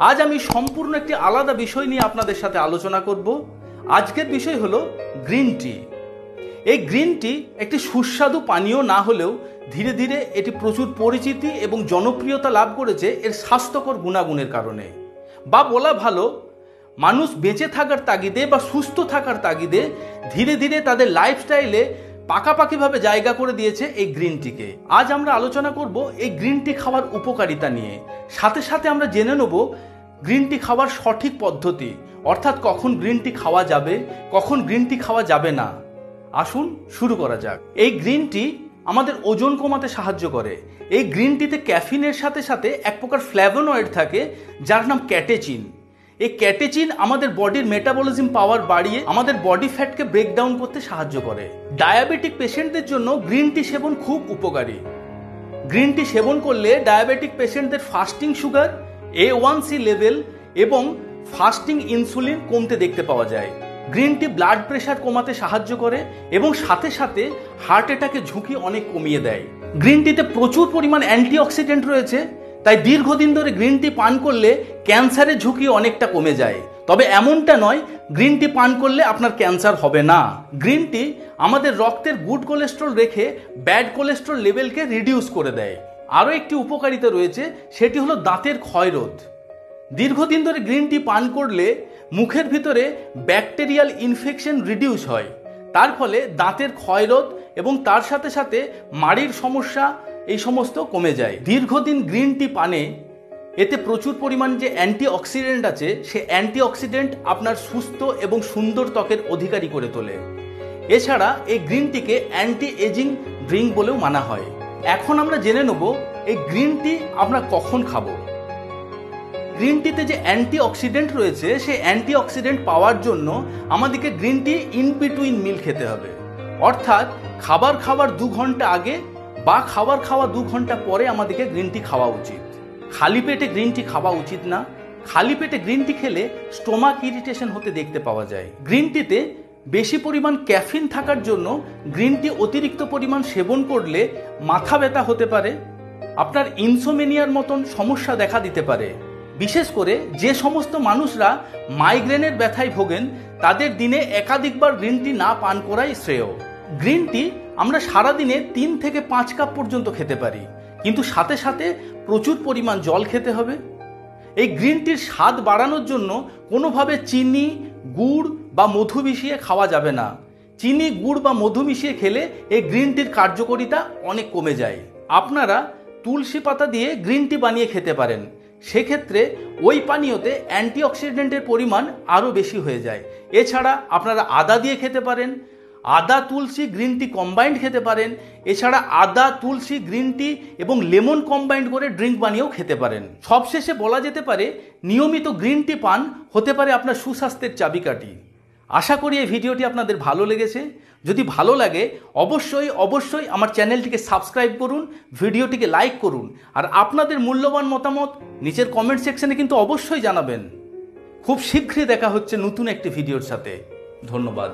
আজ আমি সম্পূর্ণ একটি আলাদা বিষয় নিয়ে আপনাদের সাথে আলোচনা করব। আজকের বিষয় হলো গ্রিন টি। এই গ্রিন টি একটি সুস্বাদু পানীয় না হলেও ধীরে ধীরে এটি প্রচুর পরিচিতি এবং জনপ্রিয়তা লাভ করেছে এর স্বাস্থ্যকর গুণাগুণের কারণে। বা বলা ভালো, মানুষ বেঁচে থাকার তাগিদে বা সুস্থ থাকার তাগিদে ধীরে ধীরে তাদের লাইফস্টাইলে পাকাপাকিভাবে জায়গা করে দিয়েছে এই গ্রিন টিকে। আজ আমরা আলোচনা করব এই গ্রিন টি খাওয়ার উপকারিতা নিয়ে। সাথে সাথে আমরা জেনে নেব গ্রিন টি খাওয়ার সঠিক পদ্ধতি, অর্থাৎ কখন গ্রিন টি খাওয়া যাবে, কখন গ্রিন টি খাওয়া যাবে না। আসুন শুরু করা যাক। এই গ্রিন টি আমাদের ওজন কমাতে সাহায্য করে। এই গ্রিন টিতে ক্যাফিনের সাথে সাথে এক প্রকার ফ্ল্যাভোনয়েড থাকে যার নাম ক্যাটেচিন। এই ক্যাটেচিন আমাদের বডির মেটাবলিজম পাওয়ার বাড়িয়ে আমাদের বডি ফ্যাটকে ব্রেকডাউন করতে সাহায্য করে। ডায়াবেটিক পেশেন্টদের জন্য গ্রিন টি সেবন খুব উপকারী। গ্রিন টি সেবন করলে ডায়াবেটিক পেশেন্টদের ফাস্টিং সুগার, A1C লেভেল এবং ফাস্টিং ইনসুলিন কমতে দেখতে পাওয়া যায়। গ্রিন টি ব্লাড প্রেশার কমাতে সাহায্য করে এবং সাথে সাথে হার্ট অ্যাটাকের ঝুঁকি অনেক কমিয়ে দেয়। গ্রিন টিতে প্রচুর পরিমাণ অ্যান্টিঅক্সিডেন্ট রয়েছে, তাই দীর্ঘদিন ধরে গ্রিন টি পান করলে ক্যান্সারের ঝুঁকি অনেকটা কমে যায়। তবে এমনটা নয় গ্রিন টি পান করলে আপনার ক্যান্সার হবে না। গ্রিন টি আমাদের রক্তের গুড কোলেস্ট্রল রেখে ব্যাড কোলেস্ট্রল লেভেলকে রিডিউস করে দেয়। আরও একটি উপকারিতা রয়েছে, সেটি হলো দাঁতের ক্ষয়রোধ। দীর্ঘদিন ধরে গ্রিন টি পান করলে মুখের ভিতরে ব্যাকটেরিয়াল ইনফেকশন রিডিউস হয়, তার ফলে দাঁতের ক্ষয়রোধ এবং তার সাথে সাথে মাড়ির সমস্যা এই সমস্ত কমে যায়। দীর্ঘদিন গ্রিন টি পানে এতে প্রচুর পরিমাণ যে অ্যান্টিঅক্সিডেন্ট আছে, সে অ্যান্টিঅক্সিডেন্ট আপনার সুস্থ এবং সুন্দর ত্বকের অধিকারী করে তোলে। এছাড়া এই গ্রিন টিকে অ্যান্টি এজিং ড্রিঙ্ক বলেও মানা হয়। এখন আমরা জেনে নেব এই গ্রিন টি আমরা কখন খাবো। গ্রিন টিতে যে অ্যান্টিঅক্সিডেন্ট রয়েছে, সেই অ্যান্টিঅক্সিডেন্ট পাওয়ার জন্য আমাদেরকে গ্রিন টি ইন বিটুইন মিল খেতে হবে। অর্থাৎ খাবার খাওয়ার 2 ঘন্টা আগে বা খাবার খাওয়া 2 ঘন্টা পরে আমাদেরকে গ্রিন টি খাওয়া উচিত। খালি পেটে গ্রিন টি খাওয়া উচিত না। খালি পেটে গ্রিন টি খেলে স্টোমাক ইরিটেশন হতে দেখতে পাওয়া যায়। গ্রিন টিতে বেশি পরিমাণ ক্যাফিন থাকার জন্য গ্রিন টি অতিরিক্ত পরিমাণ সেবন করলে মাথা ব্যথা হতে পারে, আপনার ইনসোমেনিয়ার মতন সমস্যা দেখা দিতে পারে। বিশেষ করে যে সমস্ত মানুষরা মাইগ্রেনের ব্যথায় ভোগেন, তাদের দিনে একাধিকবার গ্রিন টি না পান করাই শ্রেয়। গ্রিন টি আমরা সারাদিনে 3 থেকে 5 কাপ পর্যন্ত খেতে পারি, কিন্তু সাথে সাথে প্রচুর পরিমাণ জল খেতে হবে। এই গ্রিন টির স্বাদ বাড়ানোর জন্য কোনোভাবে চিনি, গুড় বা মধু মিশিয়ে খাওয়া যাবে না। চিনি, গুড় বা মধু মিশিয়ে খেলে এই গ্রিন টির কার্যকারিতা অনেক কমে যায়। আপনারা তুলসী পাতা দিয়ে গ্রিন টি বানিয়ে খেতে পারেন, সেক্ষেত্রে ওই পানীয়তে অ্যান্টিঅক্সিডেন্টের পরিমাণ আরও বেশি হয়ে যায়। এছাড়া আপনারা আদা দিয়ে খেতে পারেন, আদা তুলসী গ্রিন টি কম্বাইন্ড খেতে পারেন। এছাড়া আদা, তুলসী, গ্রিন টি এবং লেমন কম্বাইন্ড করে ড্রিঙ্ক বানিয়েও খেতে পারেন। সবশেষে বলা যেতে পারে নিয়মিত গ্রিন টি পান হতে পারে আপনার সুস্বাস্থ্যের চাবিকাঠি। আশা করি এই ভিডিওটি আপনাদের ভালো লেগেছে। যদি ভালো লাগে অবশ্যই আমার চ্যানেলটিকে সাবস্ক্রাইব করুন, ভিডিওটিকে লাইক করুন, আর আপনাদের মূল্যবান মতামত নিচের কমেন্ট সেকশনে কিন্তু অবশ্যই জানাবেন। খুব শীঘ্রই দেখা হচ্ছে নতুন একটি ভিডিওর সাথে। ধন্যবাদ।